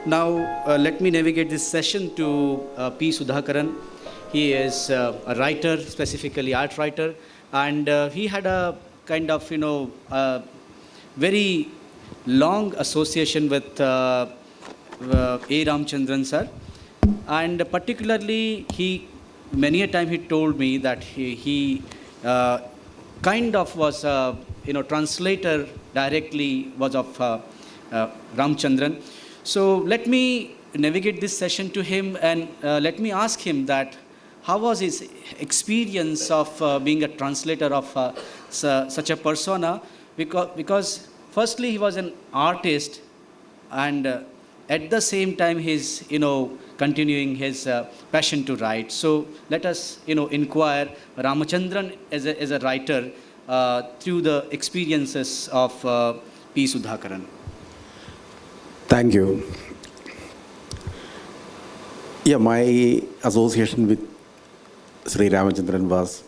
Now, let me navigate this session to P. Sudhakaran. He is a writer, specifically art writer, and he had a kind of, very long association with A. Ramchandran sir. And particularly, many a time he told me that he kind of was, translator directly was of Ramchandran. So let me navigate this session to him and let me ask him that how was his experience of being a translator of such a persona? Because firstly he was an artist and at the same time he's continuing his passion to write. So let us inquire Ramachandran as a writer through the experiences of P. Sudhakaran. Thank you. Yeah, my association with Sri Ramachandran was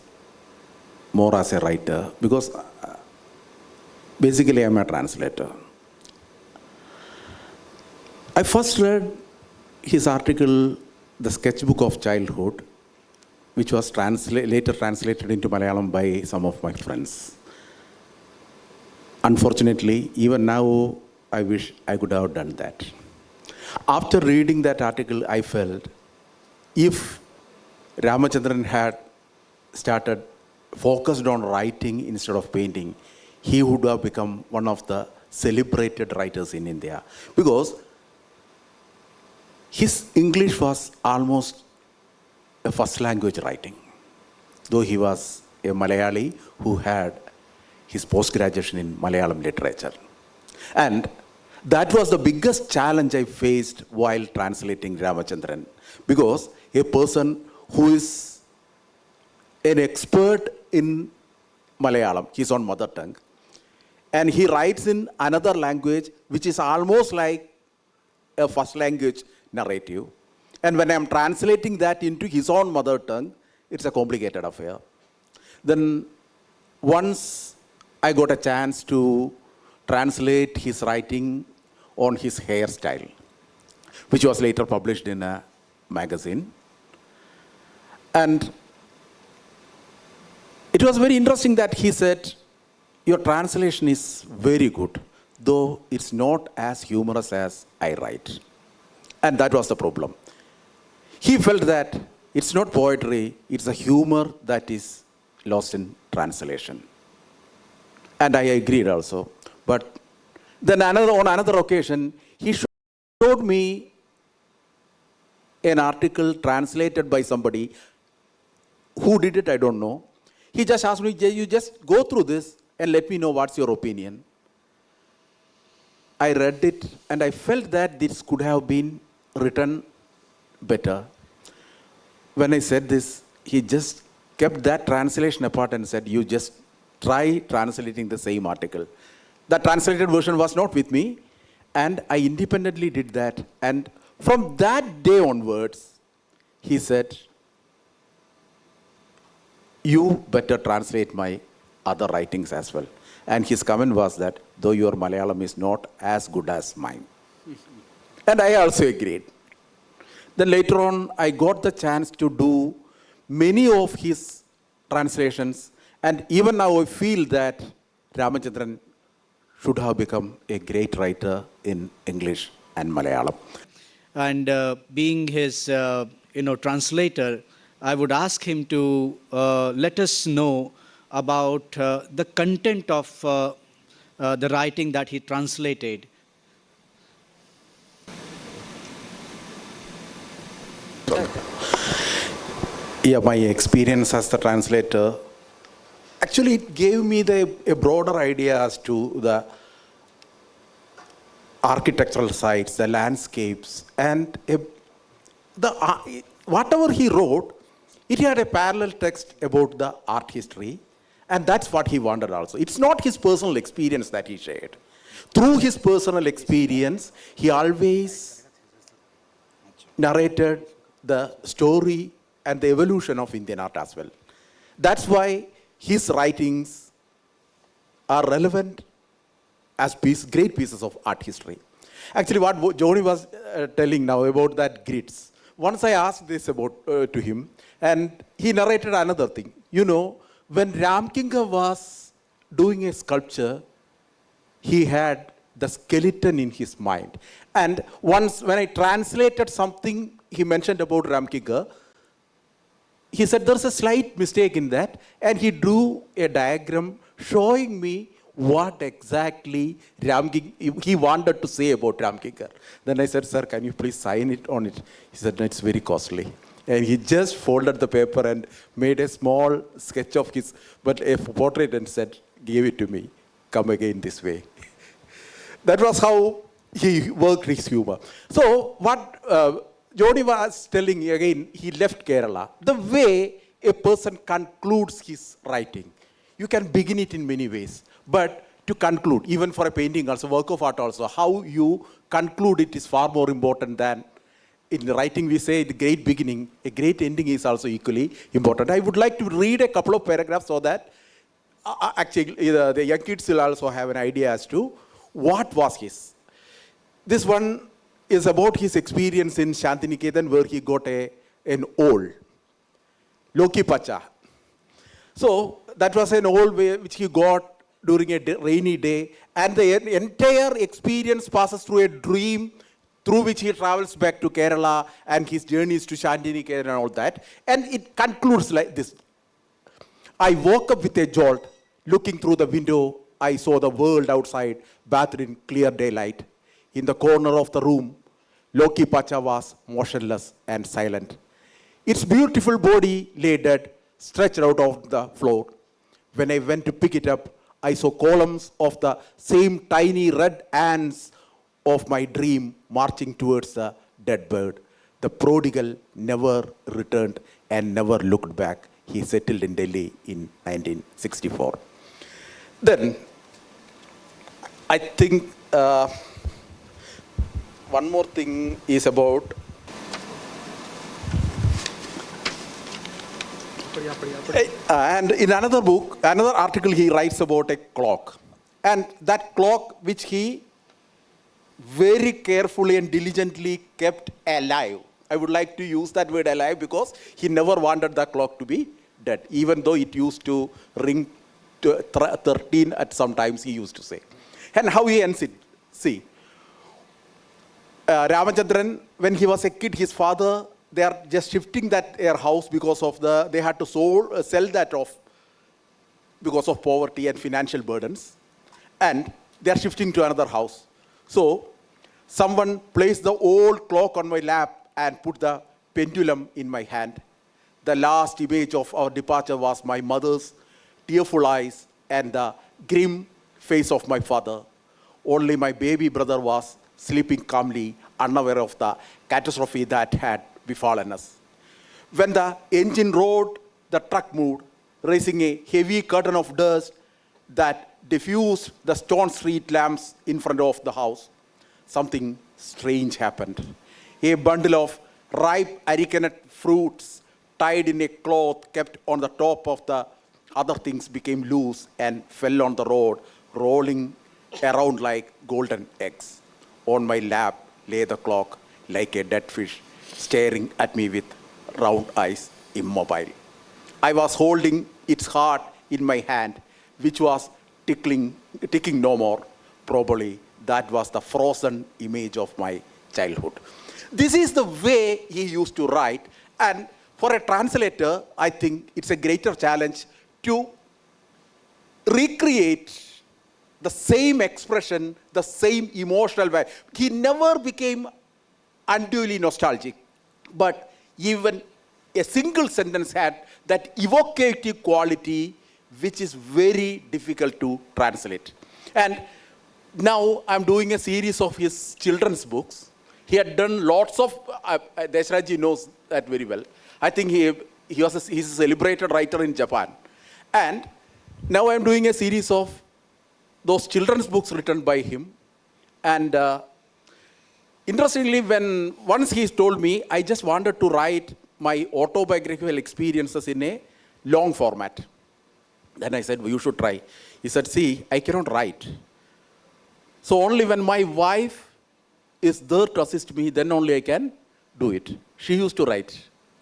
more as a writer because basically I'm a translator. I first read his article, The Sketchbook of Childhood, which was later translated into Malayalam by some of my friends. Unfortunately, even now, I wish I could have done that. After reading that article, I felt if Ramachandran had started focused on writing instead of painting, he would have become one of the celebrated writers in India. Because his English was almost a first language writing, though he was a Malayali who had his post-graduation in Malayalam literature. And that was the biggest challenge I faced while translating Ramachandran, because a person who is an expert in Malayalam, his own mother tongue, and he writes in another language which is almost like a first language narrative. And when I'm translating that into his own mother tongue, it's a complicated affair. Then once I got a chance to translate his writing on his hairstyle, which was later published in a magazine. And it was very interesting that he said, your translation is very good, though it's not as humorous as I write. And that was the problem. He felt that it's not poetry, it's a humor that is lost in translation. And I agreed also. But then on another occasion, he showed me an article translated by somebody. Who did it, I don't know. He just asked me, you just go through this and let me know what's your opinion. I read it and I felt that this could have been written better. When I said this, he just kept that translation apart and said, you just try translating the same article. The translated version was not with me, and I independently did that. And from that day onwards, he said, you better translate my other writings as well. And his comment was that, though your Malayalam is not as good as mine. And I also agreed. Then later on, I got the chance to do many of his translations. And even now I feel that Ramachandran should have become a great writer in English and Malayalam. And being his, translator, I would ask him to let us know about the content of the writing that he translated. Yeah, my experience as the translator, actually it gave me a broader idea as to the architectural sites, the landscapes, and whatever he wrote, it had a parallel text about the art history, and that's what he wanted also. It's not his personal experience that he shared. Through his personal experience, he always narrated the story and the evolution of Indian art as well. That's why his writings are relevant as great pieces of art history. Actually, what Johnny was telling now about that grids. Once I asked this about to him, and he narrated another thing. You know, when Ramkinga was doing a sculpture, he had the skeleton in his mind. And once, when I translated something he mentioned about Ramkinga, he said there's a slight mistake in that, and he drew a diagram showing me what exactly he wanted to say about Ramkinkar. Then I said, sir, can you please sign it on it? He said, no, it's very costly. And he just folded the paper and made a small sketch of his, but a portrait, and said, give it to me, come again this way. That was how he worked his humor. So what Joni was telling again, he left Kerala. The way a person concludes his writing, you can begin it in many ways, but to conclude, even for a painting also, work of art also, how you conclude it is far more important than in writing. We say the great beginning, a great ending is also equally important. I would like to read a couple of paragraphs so that actually the young kids will also have an idea as to what was his. This one is about his experience in Shantiniketan, where he got an owl, Loki Pacha. So that was an owl which he got during a rainy day, and the entire experience passes through a dream through which he travels back to Kerala and his journeys to Shantiniketan and all that. And it concludes like this. I woke up with a jolt. Looking through the window, I saw the world outside, bathed in clear daylight. In the corner of the room, Loki Pacha was motionless and silent. Its beautiful body lay dead, stretched out of the floor. When I went to pick it up, I saw columns of the same tiny red ants of my dream marching towards the dead bird. The prodigal never returned and never looked back. He settled in Delhi in 1964. Then, I think one more thing is about and in another book, another article, he writes about a clock. And that clock which he very carefully and diligently kept alive. I would like to use that word alive because he never wanted the clock to be dead, even though it used to ring to 13 at some times, he used to say. And how he ends it. See, Ramachandran, when he was a kid, his father, they are just shifting their house because of they had to sell that off because of poverty and financial burdens. And they are shifting to another house. So someone placed the old clock on my lap and put the pendulum in my hand. The last image of our departure was my mother's tearful eyes and the grim face of my father. Only my baby brother was sleeping calmly, unaware of the catastrophe that had befallen us. When the engine roared, the truck moved, raising a heavy curtain of dust that diffused the stone street lamps in front of the house. Something strange happened. A bundle of ripe arecanut fruits tied in a cloth kept on the top of the other things became loose and fell on the road, rolling around like golden eggs. On my lap lay the clock like a dead fish, staring at me with round eyes, immobile. I was holding its heart in my hand, which was ticking no more. Probably that was the frozen image of my childhood. This is the way he used to write. And for a translator, I think it's a greater challenge to recreate the same expression, the same emotional way. He never became unduly nostalgic, but even a single sentence had that evocative quality which is very difficult to translate. And now I'm doing a series of his children's books. He had done lots of, Deshrajji knows that very well. I think he's a celebrated writer in Japan. And now I'm doing a series of those children's books written by him. And interestingly, once he told me, I just wanted to write my autobiographical experiences in a long format. Then I said, well, you should try. He said, see, I cannot write. So only when my wife is there to assist me, then only I can do it. She used to write,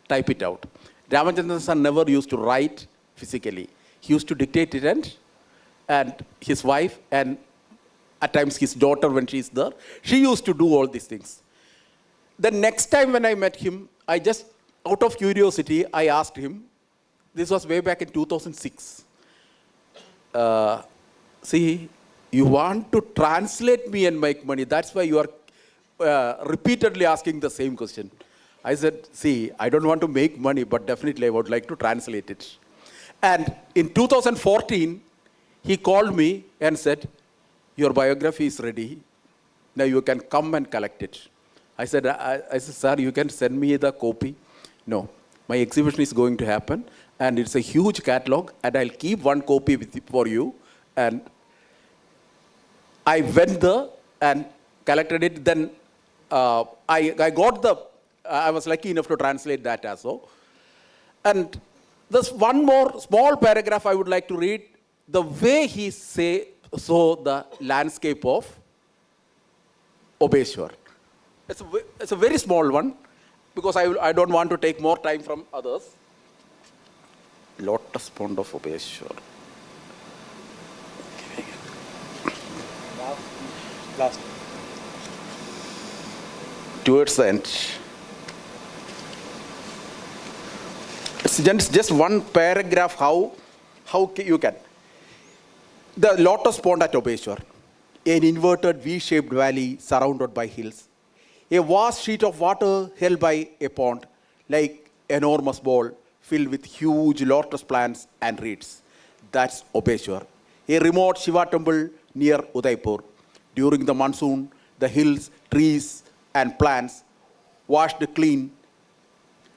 type it out. Ramachandran sir never used to write physically. He used to dictate it, and his wife, and at times his daughter when she is there, she used to do all these things. The next time when I met him, I just, out of curiosity, I asked him, this was way back in 2006. See, you want to translate me and make money. That's why you are repeatedly asking the same question. I said, see, I don't want to make money, but definitely I would like to translate it. And in 2014, he called me and said, your biography is ready. Now you can come and collect it. I said, sir, you can send me the copy. No, my exhibition is going to happen, and it's a huge catalog, and I'll keep one copy for you. And I went there and collected it. Then I got I was lucky enough to translate that as well. And there's one more small paragraph I would like to read. The way he saw the landscape of Obeshwar. It's a very small one, because I don't want to take more time from others. Lotus Pond of Obeshwar. Last. Towards the end. It's just one paragraph how you can. The Lotus Pond at Obeshwar, an inverted V-shaped valley surrounded by hills. A vast sheet of water held by a pond, like enormous ball filled with huge lotus plants and reeds. That's Obeshwar, a remote Shiva temple near Udaipur. During the monsoon, the hills, trees, and plants washed clean,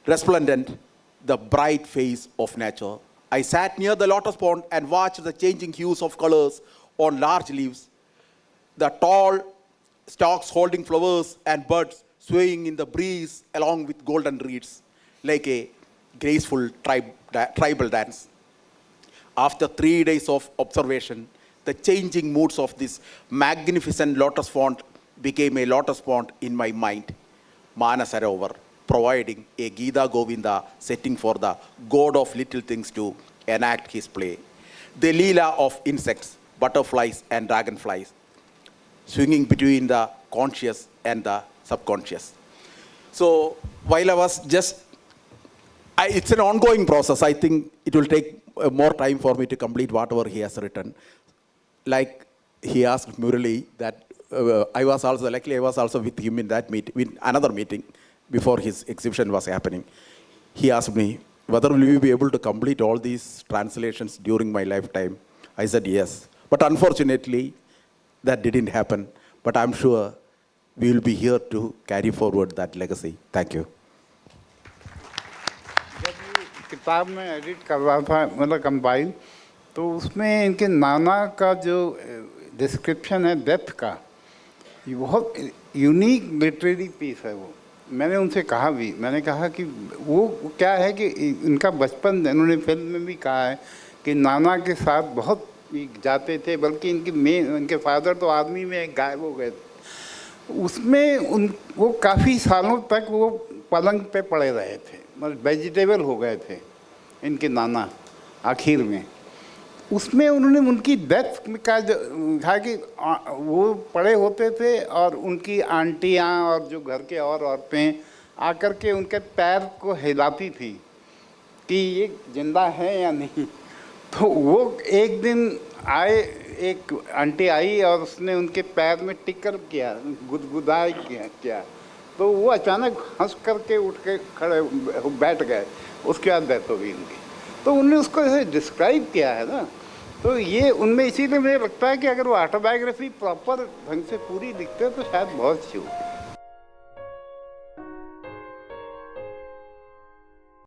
resplendent, the bright face of nature. I sat near the lotus pond and watched the changing hues of colors on large leaves, the tall stalks holding flowers and buds swaying in the breeze along with golden reeds, like a graceful tribal dance. After 3 days of observation, the changing moods of this magnificent lotus pond became a lotus pond in my mind, Manasarovar, providing a Gita Govinda setting for the god of little things to enact his play. The Leela of insects, butterflies and dragonflies, swinging between the conscious and the subconscious. So while I was it's an ongoing process. I think it will take more time for me to complete whatever he has written. Like he asked Murali that I was also with him in that meeting, in another meeting before his exhibition was happening. He asked me, whether will you be able to complete all these translations during my lifetime? I said yes. But unfortunately, that didn't happen. But I'm sure we will be here to carry forward that legacy. Thank you. जब ये किताब में edit कर रहा था, मतलब compile, तो उसमें इनके नाना का जो डिस्क्रिप्शन है डेप्थ का, ये बहुत यूनिक लिटरेरी पीस है वो. मैंने उनसे कहा भी, मैंने कहा कि वो क्या है कि इनका बचपन, इन्होंने फिल्म में भी कहा है कि नाना के साथ बहुत जाते थे, बल्कि इनके फादर तो आर्मी में गायब हो गए थे. उसमें वो काफ़ी सालों तक वो पलंग पे पड़े रहे थे, मतलब वेजिटेबल हो गए थे इनके नाना आखिर में. उसमें उन्होंने उनकी डेथ का जो कहा कि वो पड़े होते थे और उनकी आंटियाँ और जो घर के और औरतें आकर के उनके पैर को हिलाती थी कि ये जिंदा है या नहीं. तो वो एक दिन आए, एक आंटी आई और उसने उनके पैर में टिकर किया, गुदगुदाई किया. तो वो अचानक हंस करके उठ के खड़े बैठ गए. उसके बाद डेथ हो गई उनकी. तो उन्होंने उसको ऐसे डिस्क्राइब किया है ना. तो ये उनमें इसीलिए मुझे लगता है कि अगर वो ऑटोबायोग्राफी प्रॉपर ढंग से पूरी लिखते तो शायद बहुत अच्छी होती.